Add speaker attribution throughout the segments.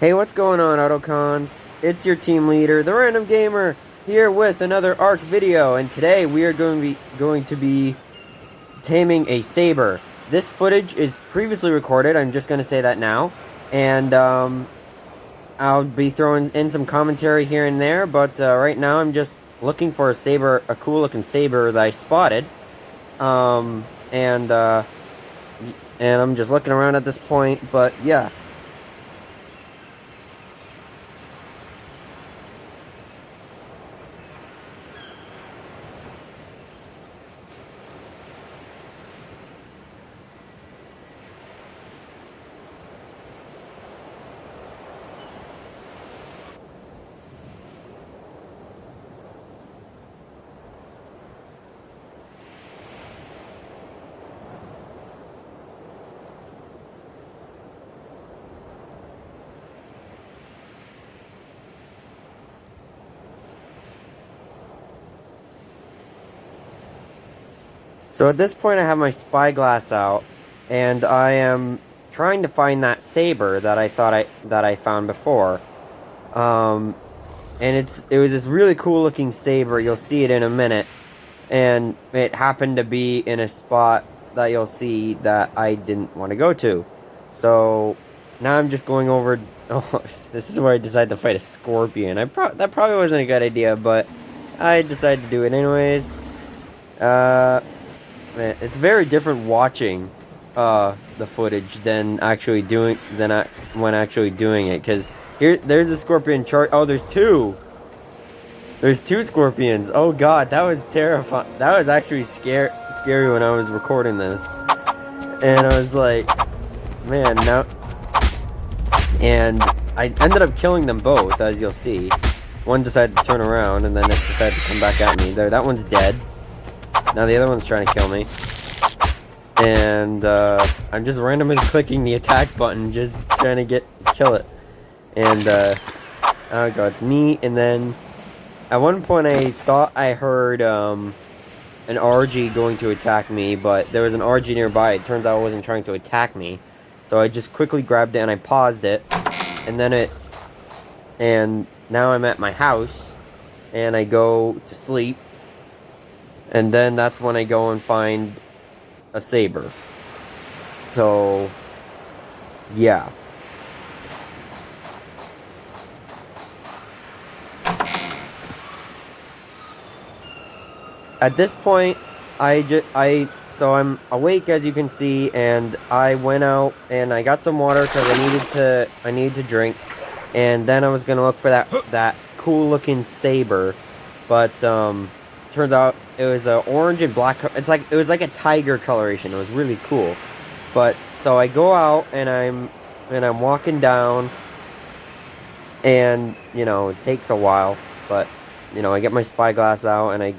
Speaker 1: Hey, what's going on, Autocons? It's your team leader, the Random Gamer, here with another Ark video, and today we are going to be taming a saber. This footage is previously recorded. I'm just going to say that now, and I'll be throwing in some commentary here and there. But right now, I'm just looking for a saber, a cool-looking saber that I spotted, um, and uh, and I'm just looking around at this point. But yeah. So at this point, I have my spyglass out, and I am trying to find that saber that I found before. Um, and it was this really cool looking saber. You'll see it in a minute, and it happened to be in a spot that you'll see that I didn't want to go to. So now I'm just going over. Oh, this is where I decided to fight a scorpion. That probably wasn't a good idea, but I decided to do it anyways. Uh. Man, it's very different watching the footage than when actually doing it, because there's a scorpion chart. Oh, there's two scorpions. Oh god, that was terrifying. That was actually scary when I was recording this, and I was like, man, now. And I ended up killing them both, as you'll see. One decided to turn around, and then it decided to come back at me. There, that one's dead. Now the other one's trying to kill me. And I'm just randomly clicking the attack button, just trying to kill it. And oh god, it's me. And then at one point I thought I heard an RG going to attack me, but there was an RG nearby. It turns out it wasn't trying to attack me. So I just quickly grabbed it and I paused it. And now I'm at my house and I go to sleep. And then that's when I go and find a saber. So, yeah. At this point, so I'm awake, as you can see, and I went out and I got some water because I needed to drink, and then I was gonna look for that cool looking saber, but turns out it was a orange and black. It was like a tiger coloration. It was really cool. But so I go out and I'm walking down, and it takes a while, but I get my spyglass out and I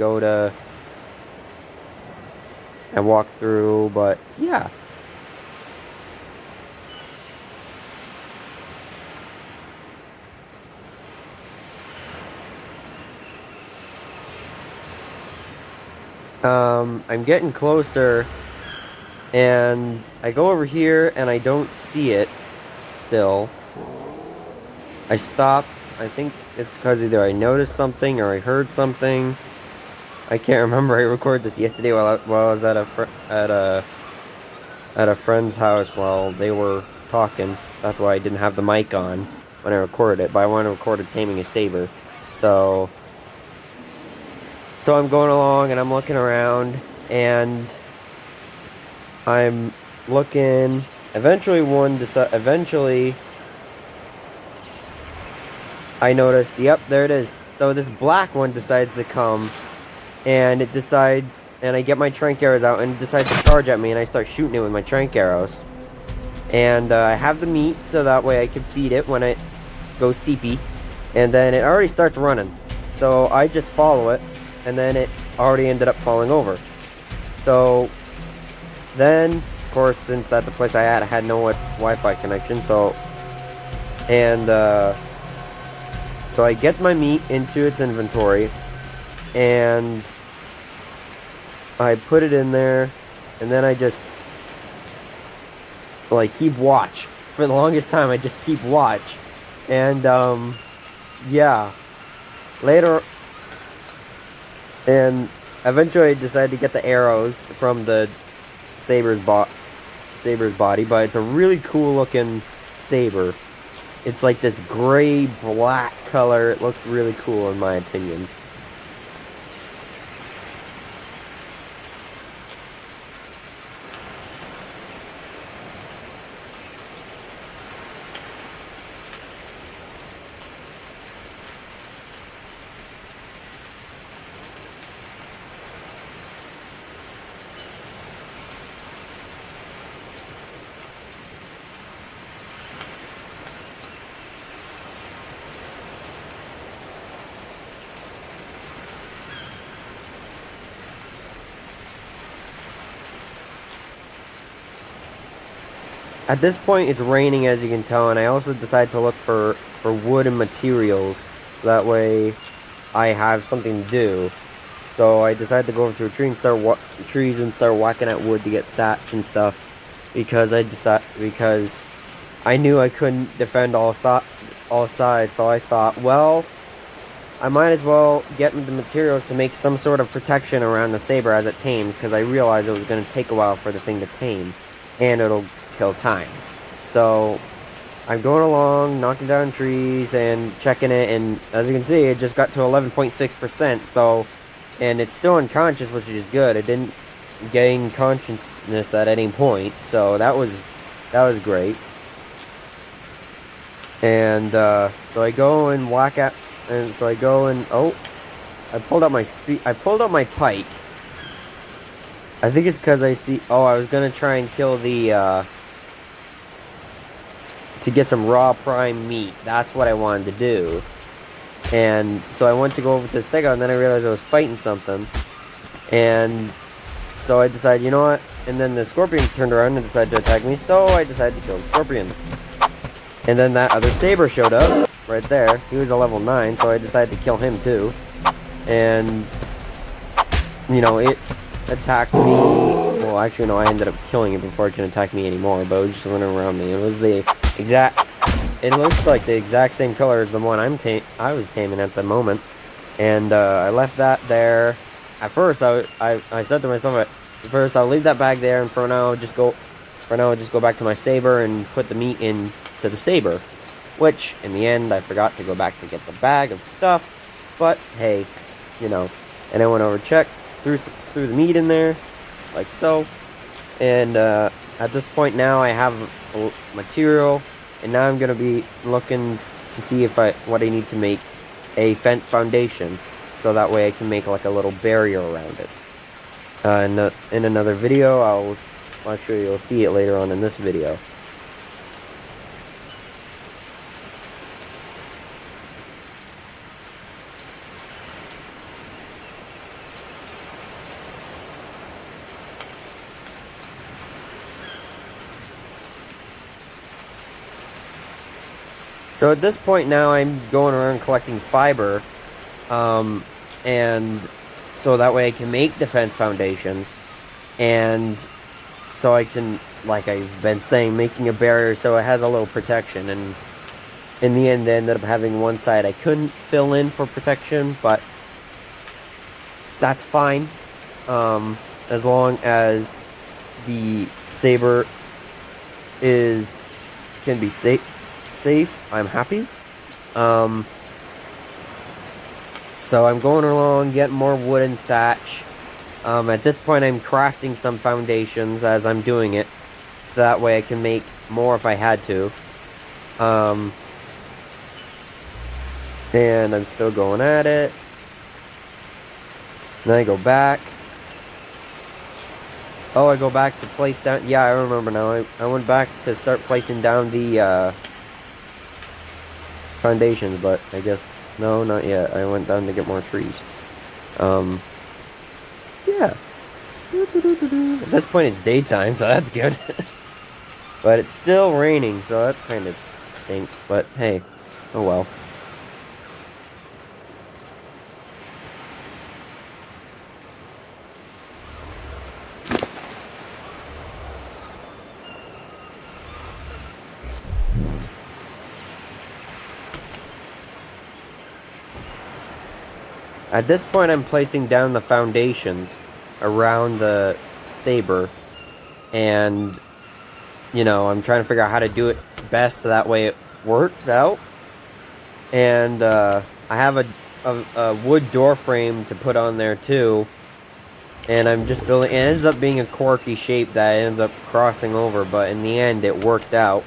Speaker 1: walk through, but yeah. I'm getting closer, and I go over here, and I don't see it still. I stop. I think it's because either I noticed something or I heard something. I can't remember. I recorded this yesterday while I was at a friend's house while they were talking. That's why I didn't have the mic on when I recorded it, but I wanted to record Taming A Saber. So I'm going along and I'm looking around and I'm looking. Eventually, I notice. Yep, there it is. So this black one decides to come, and I get my trank arrows out, and it decides to charge at me, and I start shooting it with my trank arrows. And I have the meat, so that way I can feed it when it goes CP. And then it already starts running, so I just follow it. And then it already ended up falling over. So then, of course, since at the place I had no Wi-Fi connection, so I get my meat into its inventory, and I put it in there, and then I just keep watch. For the longest time, I just keep watch, And yeah, later, and eventually I decided to get the arrows from the saber's body, but it's a really cool looking saber. It's like this gray black color. It looks really cool in my opinion. At this point, it's raining, as you can tell, and I also decided to look for wood and materials, so that way I have something to do. So I decided to go over to a tree and start whacking at wood to get thatch and stuff, because I knew I couldn't defend all sides. So I thought, well, I might as well get the materials to make some sort of protection around the saber as it tames, because I realized it was going to take a while for the thing to tame, and it'll kill time. So I'm going along, knocking down trees and checking it, and as you can see, it just got to 11.6%. So, and it's still unconscious, which is good. It didn't gain consciousness at any point, so that was great. And so I go and whack at, and so I go and I pulled out my pike. I think it's because I see. Oh, I was gonna try and kill the to get some raw prime meat. That's what I wanted to do. And so I went to go over to the stego, and then I realized I was fighting something. And so I decided, you know what? And then the scorpion turned around and decided to attack me, so I decided to kill the scorpion. And then that other saber showed up right there. He was a level 9, so I decided to kill him too. And you know, it attacked me. Well, actually, no, I ended up killing it before it can attack me anymore, but it was just running around me. It was the exact. It looked like the exact same color as the one I was taming at the moment, and I left that there. At first, I said to myself, at first I'll leave that bag there, and for now, I'll just go back to my saber and put the meat into the saber. Which, in the end, I forgot to go back to get the bag of stuff. But hey, you know. And I went over, checked, threw the meat in there, like so. And at this point now, I have material. And now I'm going to be looking to see what I need to make a fence foundation, so that way I can make like a little barrier around it. In another video, actually you'll see it later on in this video. So at this point now, I'm going around collecting fiber, and so that way I can make defense foundations, and so I can, like I've been saying, making a barrier so it has a little protection. And in the end, I ended up having one side I couldn't fill in for protection, but that's fine, as long as the saber can be safe, I'm happy. So I'm going along, getting more wood and thatch. At this point, I'm crafting some foundations as I'm doing it, so that way I can make more if I had to. And I'm still going at it. Then I go back. Oh, I go back to place down. Yeah, I remember now. I went back to start placing down the foundations, but I guess no, not yet. I went down to get more trees. Yeah. At this point, it's daytime, so that's good. But it's still raining, so that kind of stinks. But hey, oh well. At this point, I'm placing down the foundations around the saber, and I'm trying to figure out how to do it best so that way it works out. And I have a wood door frame to put on there too, and I'm just building. It ends up being a quirky shape that ends up crossing over, but in the end, it worked out.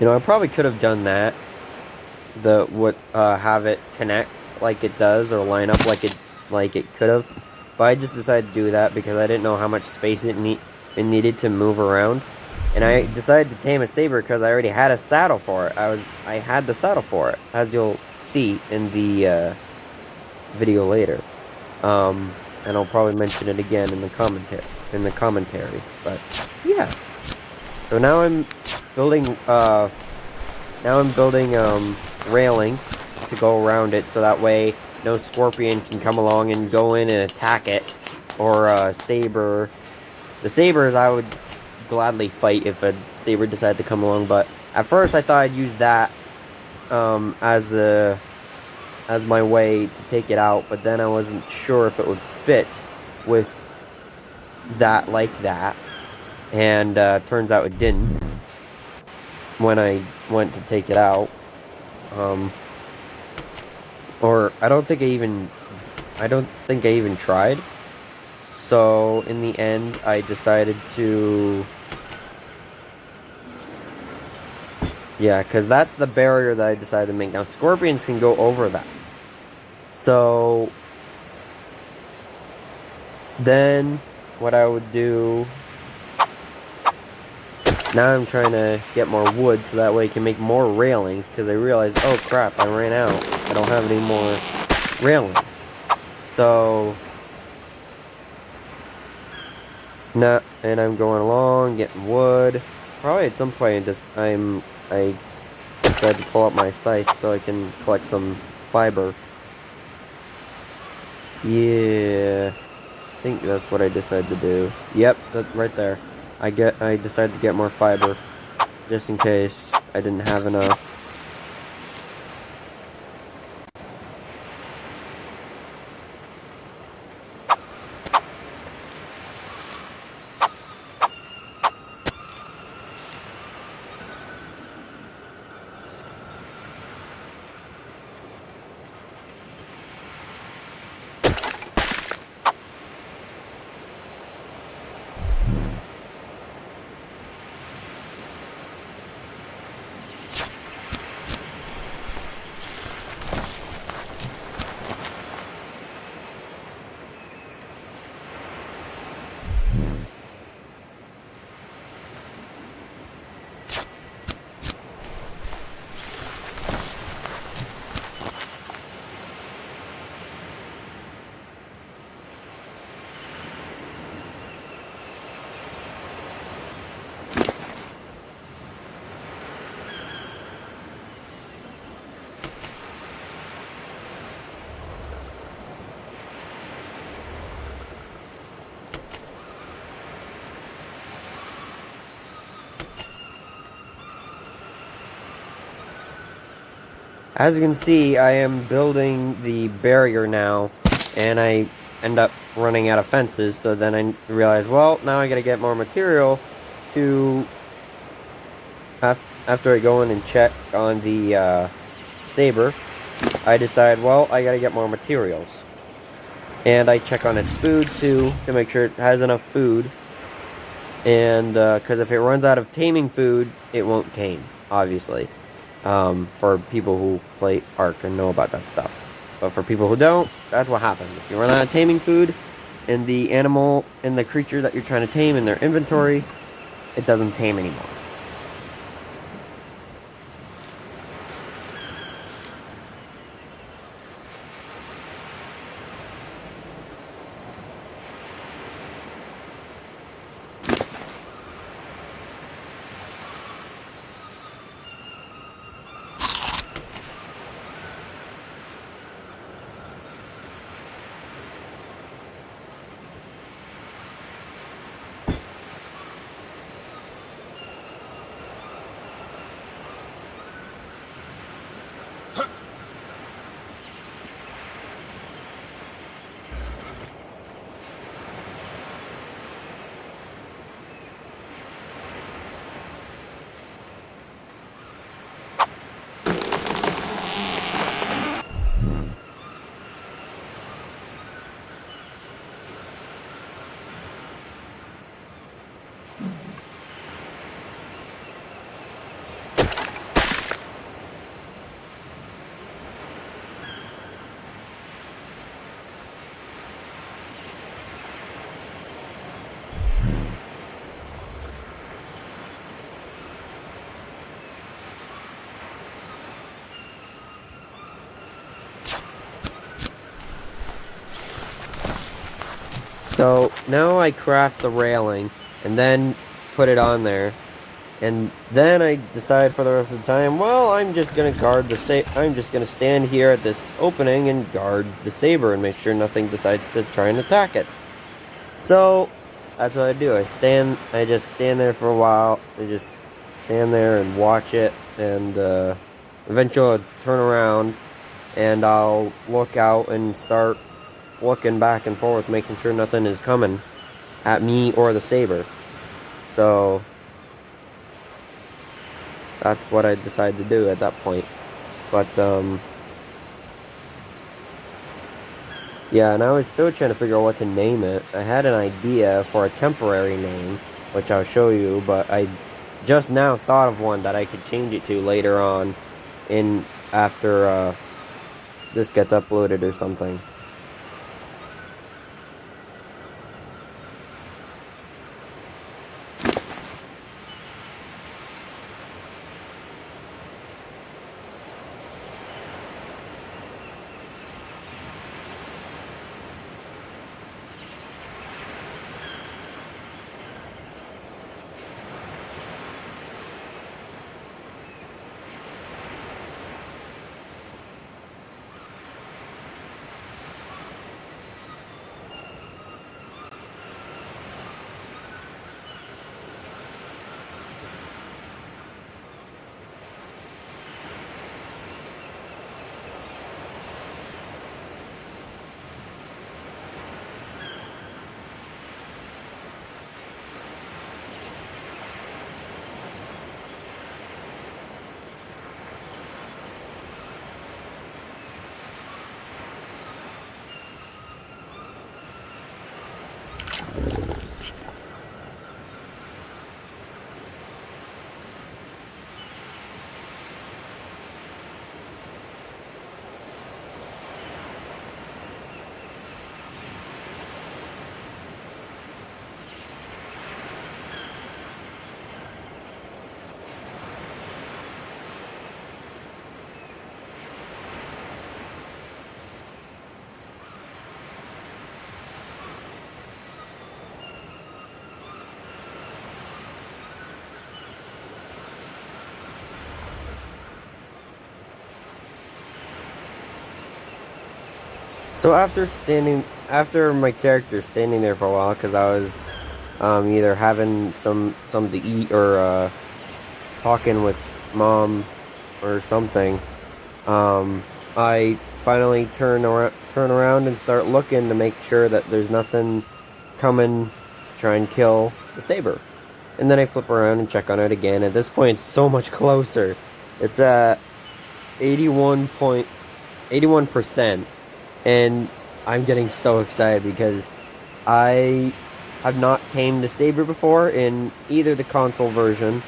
Speaker 1: I probably could have done that. Have it connect like it does, or line up like it could have. But I just decided to do that because I didn't know how much space it needed to move around. And I decided to tame a saber because I already had a saddle for it. I had the saddle for it, as you'll see in the video later. And I'll probably mention it again in the commentary. But yeah. So now I'm building railings to go around it, so that way no scorpion can come along and go in and attack it, or a saber. The sabers I would gladly fight if a saber decided to come along, but at first I thought I'd use that as my way to take it out, but then I wasn't sure if it would fit with that like that, and turns out it didn't when I went to take it out. Or I don't think I even tried. So in the end, I decided to, because that's the barrier that I decided to make. Now scorpions can go over that. So then what I would do, now I'm trying to get more wood so that way I can make more railings, because I realized, oh crap, I ran out. I don't have any more railings. So and I'm going along, getting wood. Probably at some point I decided to pull up my scythe so I can collect some fiber. Yeah, I think that's what I decided to do. Yep, that's right there. I decided to get more fiber, just in case I didn't have enough. As you can see, I am building the barrier now, and I end up running out of fences, so then I realize, well, now I gotta get more material to, after I go in and check on the saber, I decide, well, I gotta get more materials. And I check on its food too, to make sure it has enough food, and because if it runs out of taming food, it won't tame, obviously. For people who play Ark and know about that stuff. But for people who don't, that's what happens. If you run out of taming food, and the animal and the creature that you're trying to tame in their inventory, it doesn't tame anymore. So now I craft the railing and then put it on there. And then I decide for the rest of the time, well, I'm just gonna I'm just gonna stand here at this opening and guard the saber and make sure nothing decides to try and attack it. So that's what I do. I just stand there for a while. I just stand there and watch it, and eventually I'll turn around and I'll look out and start looking back and forth, making sure nothing is coming at me or the saber. So that's what I decided to do at that point. But yeah, and I was still trying to figure out what to name it. I had an idea for a temporary name, which I'll show you, but I just now thought of one that I could change it to later on after this gets uploaded or something. So after my character standing there for a while, because I was either having something to eat or talking with mom or something, I finally turn around and start looking to make sure that there's nothing coming to try and kill the saber. And then I flip around and check on it again. At this point, it's so much closer. It's at 81%. And I'm getting so excited because I have not tamed a saber before in either the console version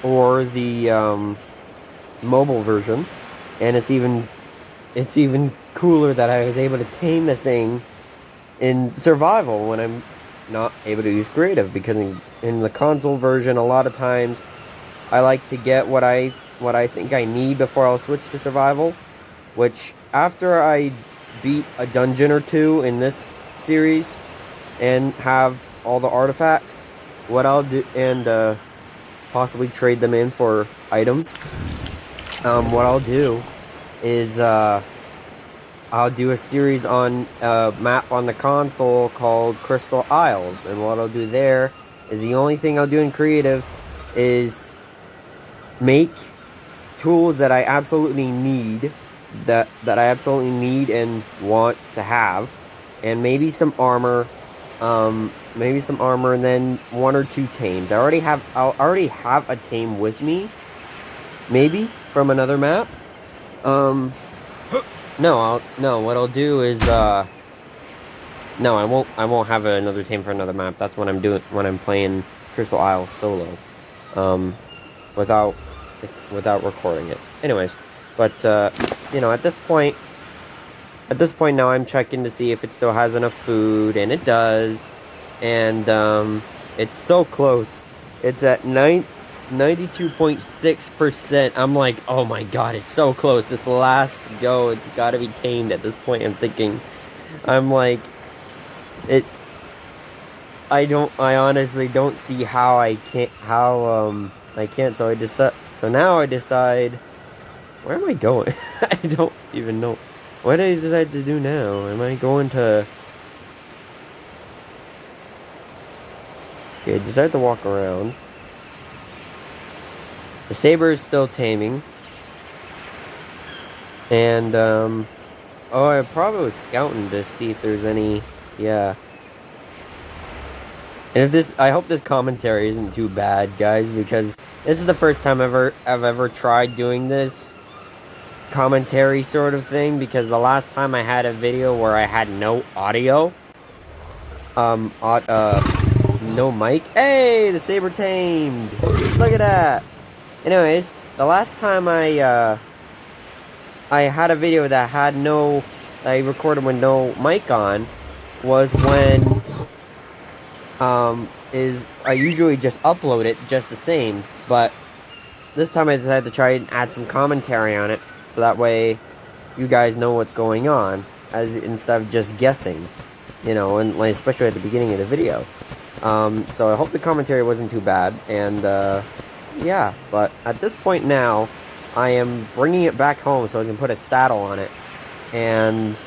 Speaker 1: or the mobile version. And it's even cooler that I was able to tame the thing in survival when I'm not able to use creative, because in the console version, a lot of times I like to get what I think I need before I'll switch to survival, which after I beat a dungeon or two in this series and have all the artifacts, what I'll do, and possibly trade them in for items, what I'll do is I'll do a series on a map on the console called Crystal Isles, and what I'll do there is the only thing I'll do in creative is make tools that I absolutely need, that I absolutely need and want to have, and maybe some armor, and then one or two tames. I'll already have a tame with me, maybe from another map. What I'll do is no, I won't have another tame for another map. That's when I'm playing Crystal Isles solo, without recording it. Anyways, but at this point now I'm checking to see if it still has enough food, and it does, and it's so close. It's at 92.6%. I'm like, oh my god, it's so close. This last go, it's got to be tamed at this point. I'm like, I honestly don't see how I can't, I can't, so now I decide, where am I going? I don't even know. What did I decide to do now? Am I going to, okay, I decided to walk around. The saber is still taming. And, oh, I probably was scouting to see if there's any, yeah. And if this, I hope this commentary isn't too bad, guys, because this is the first time I've ever tried doing this commentary sort of thing, because the last time I had a video where I had no audio, no mic. Hey, the saber tamed! Look at that! Anyways, the last time I had a video that had no, I recorded with no mic on, was when, I usually just upload it just the same, but this time I decided to try and add some commentary on it, so that way you guys know what's going on, instead of just guessing, you know, and like, especially at the beginning of the video. So I hope the commentary wasn't too bad, and, yeah, but at this point now, I am bringing it back home so I can put a saddle on it, and,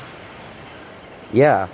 Speaker 1: yeah.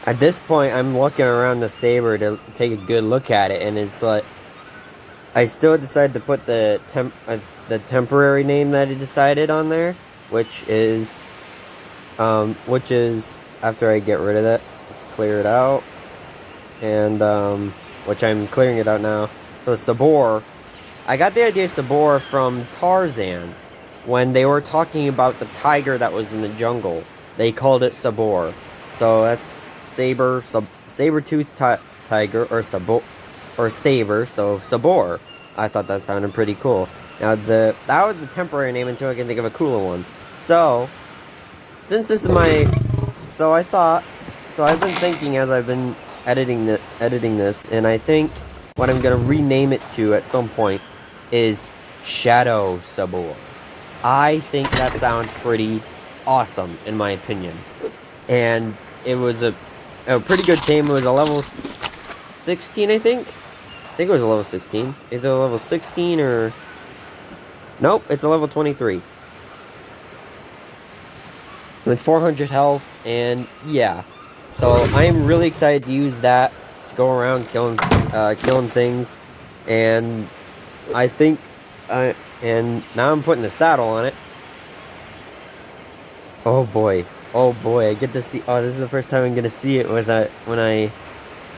Speaker 1: At this point, I'm looking around the saber to take a good look at it, and it's like, I still decided to put the temporary name that I decided on there, which is after I get rid of that, clear it out, and which I'm clearing it out now. So Sabor, I got the idea of Sabor from Tarzan when they were talking about the tiger that was in the jungle. They called it Sabor, so that's saber-tooth tiger, or saber, so Sabor. I thought that sounded pretty cool. Now that was the temporary name until I can think of a cooler one. So, since this is I've been thinking as I've been editing this, and I think what I'm gonna rename it to at some point is Shadow Sabor. I think that sounds pretty awesome, in my opinion. And it was a pretty good tame. It was a level 16, I think. I think it was a level 16. Either level 16 or... Nope, it's a level 23. With 400 health, and yeah. So I am really excited to use that to go around killing things. And I think... and now I'm putting the saddle on it. Oh boy. Oh boy, I get to see... Oh, this is the first time I'm going to see it when I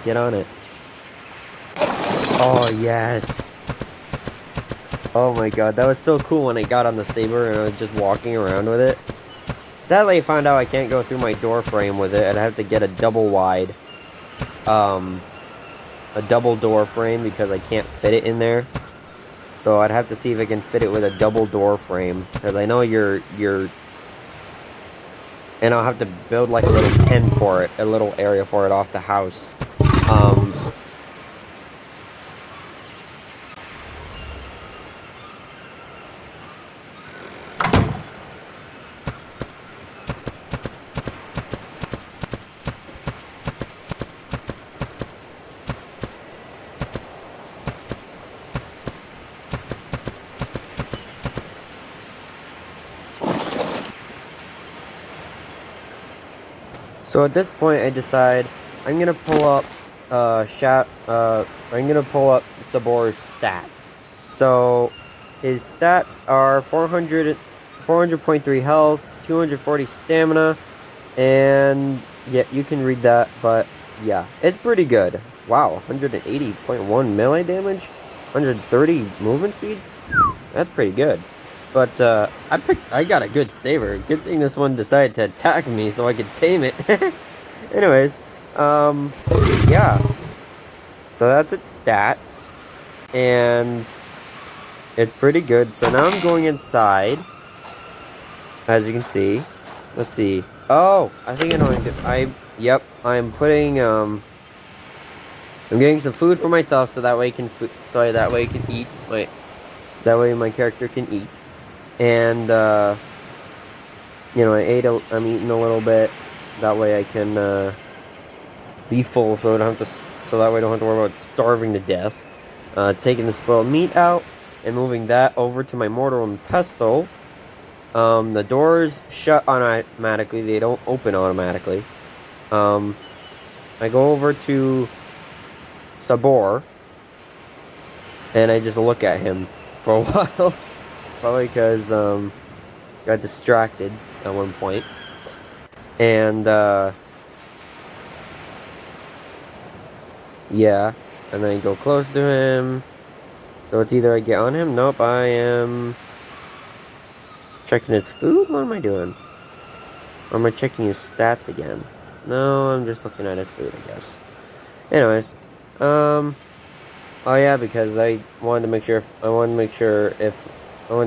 Speaker 1: get on it. Oh, yes. Oh my god, that was so cool when I got on the saber and I was just walking around with it. Sadly, I found out I can't go through my door frame with it. I'd have to get a double wide, a double door frame because I can't fit it in there. So I'd have to see if I can fit it with a double door frame, because I know and I'll have to build like a little pen for it, a little area for it off the house. So at this point, I decide I'm gonna pull up Sabor's stats. So his stats are 400.3 health, 240 stamina, and yeah, you can read that. But yeah, it's pretty good. Wow, 180.1 melee damage, 130 movement speed. That's pretty good. But I got a good saber. Good thing this one decided to attack me so I could tame it. Anyways, yeah. So that's its stats, and it's pretty good. So now I'm going inside, as you can see. Let's see. Oh, I think I know what yep, I'm putting, I'm getting some food for myself so that way I can eat. Wait. That way my character can eat. And, you know, I'm eating a little bit. That way I can, be full so that way I don't have to worry about starving to death. Taking the spoiled meat out and moving that over to my mortar and pestle. The doors shut automatically. They don't open automatically. I go over to Saber, and I just look at him for a while. Probably because, got distracted at one point. And, yeah. And I go close to him. So it's either I get on him. Nope, I am checking his food? What am I doing? Or am I checking his stats again? No, I'm just looking at his food, I guess. Anyways, oh yeah, because I wanted to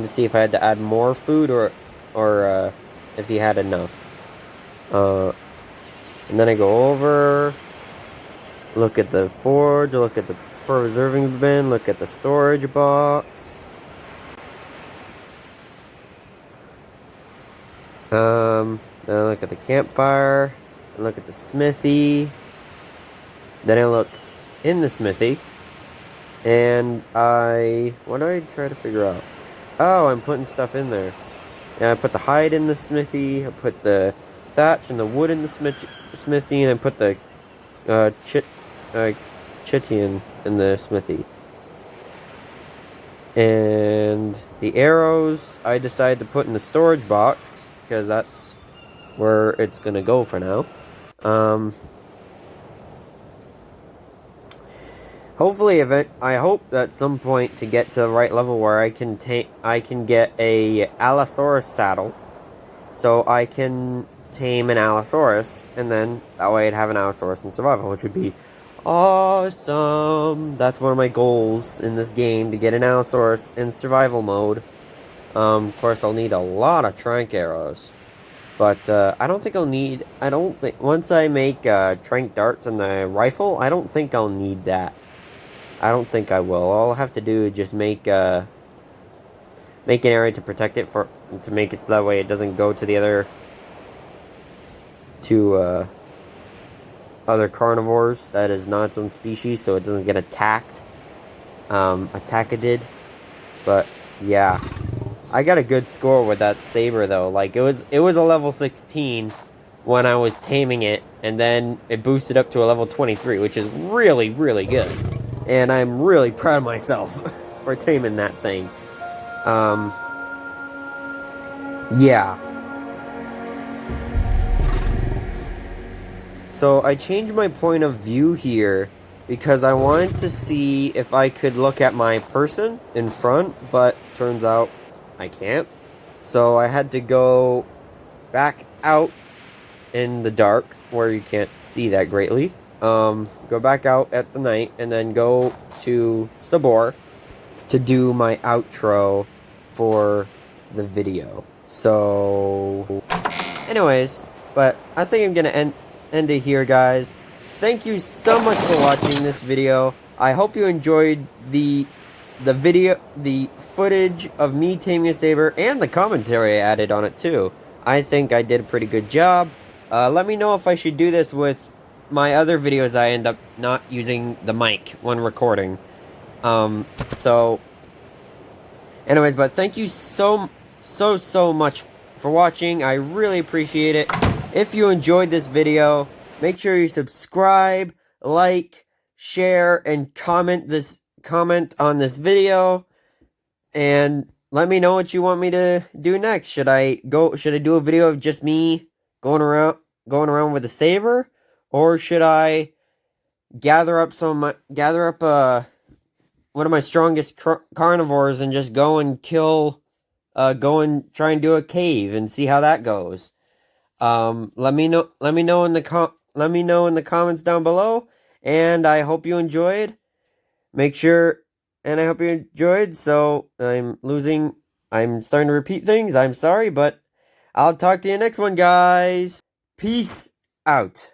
Speaker 1: see if I had to add more food or if he had enough. And then I go over, look at the forge, look at the preserving bin, look at the storage box. Then I look at the campfire, I look at the smithy, then I look in the smithy, and what do I try to figure out? Oh, I'm putting stuff in there. Yeah, I put the hide in the smithy, I put the thatch and the wood in the smithy, and I put the chitian in the smithy. And the arrows I decided to put in the storage box, because that's where it's gonna go for now. Hopefully, I hope at some point to get to the right level where I can get a Allosaurus saddle, so I can tame an Allosaurus, and then that way I'd have an Allosaurus in survival, which would be awesome. That's one of my goals in this game, to get an Allosaurus in survival mode. Of course, I'll need a lot of trank arrows. But, I don't think once I make, trank darts and the rifle, I don't think I'll need that. I don't think I will. All I'll have to do is just make an area to protect it to make it so that way it doesn't go to the other carnivores that is not its own species, so it doesn't get attacked. Attacked. But, yeah. I got a good score with that saber though. Like it was a level 16 when I was taming it, and then it boosted up to a level 23, which is really, really good. And I'm really proud of myself for taming that thing. Yeah. So I changed my point of view here because I wanted to see if I could look at my person in front, but turns out I can't. So I had to go back out in the dark where you can't see that greatly. Go back out at the night and then go to Sabor to do my outro for the video. So, anyways, but I think I'm gonna end it here, guys. Thank you so much for watching this video. I hope you enjoyed the footage of me taming a saber, and the commentary I added on it too. I think I did a pretty good job. Let me know if I should do this with my other videos. I end up not using the mic when recording. So, anyways, but thank you so much for watching. I really appreciate it. If you enjoyed this video, make sure you subscribe, like, share, and comment on this video, and let me know what you want me to do next. Should I do a video of just me going around with a saber, or should I gather up one of my strongest carnivores and just go and kill go and try and do a cave and see how that goes. Let me know. Let me know in the comments down below. And I hope you enjoyed. Make sure, and I hope you enjoyed. So I'm starting to repeat things. I'm sorry, but I'll talk to you next one, guys. Peace out.